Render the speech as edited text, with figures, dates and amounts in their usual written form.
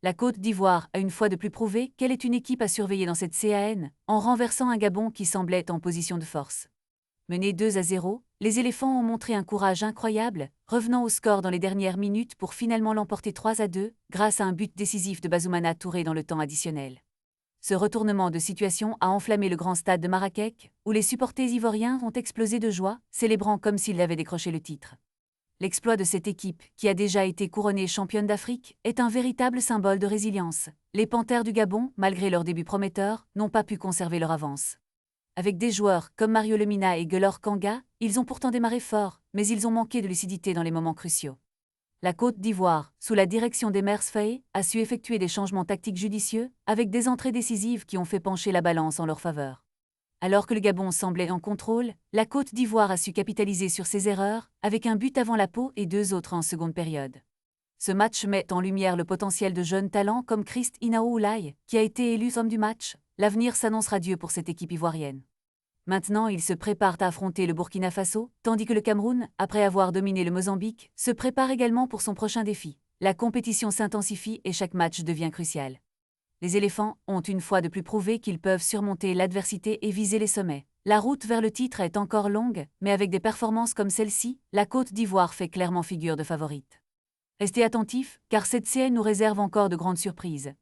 La Côte d'Ivoire a une fois de plus prouvé qu'elle est une équipe à surveiller dans cette CAN, en renversant un Gabon qui semblait en position de force. Menés 2-0, les éléphants ont montré un courage incroyable, revenant au score dans les dernières minutes pour finalement l'emporter 3-2, grâce à un but décisif de Bazoumana Touré dans le temps additionnel. Ce retournement de situation a enflammé le grand stade de Marrakech, où les supporters ivoiriens ont explosé de joie, célébrant comme s'ils avaient décroché le titre. L'exploit de cette équipe, qui a déjà été couronnée championne d'Afrique, est un véritable symbole de résilience. Les Panthères du Gabon, malgré leur début prometteur, n'ont pas pu conserver leur avance. Avec des joueurs comme Mario Lemina et Guelor Kanga, ils ont pourtant démarré fort, mais ils ont manqué de lucidité dans les moments cruciaux. La Côte d'Ivoire, sous la direction d'Emers Faé, a su effectuer des changements tactiques judicieux, avec des entrées décisives qui ont fait pencher la balance en leur faveur. Alors que le Gabon semblait en contrôle, la Côte d'Ivoire a su capitaliser sur ses erreurs, avec un but avant la pause et 2 autres en seconde période. Ce match met en lumière le potentiel de jeunes talents comme Christ Inao Oulay, qui a été élu homme du match. L'avenir s'annonce radieux pour cette équipe ivoirienne. Maintenant, ils se préparent à affronter le Burkina Faso, tandis que le Cameroun, après avoir dominé le Mozambique, se prépare également pour son prochain défi. La compétition s'intensifie et chaque match devient crucial. Les éléphants ont une fois de plus prouvé qu'ils peuvent surmonter l'adversité et viser les sommets. La route vers le titre est encore longue, mais avec des performances comme celle-ci, la Côte d'Ivoire fait clairement figure de favorite. Restez attentifs, car cette CAN nous réserve encore de grandes surprises.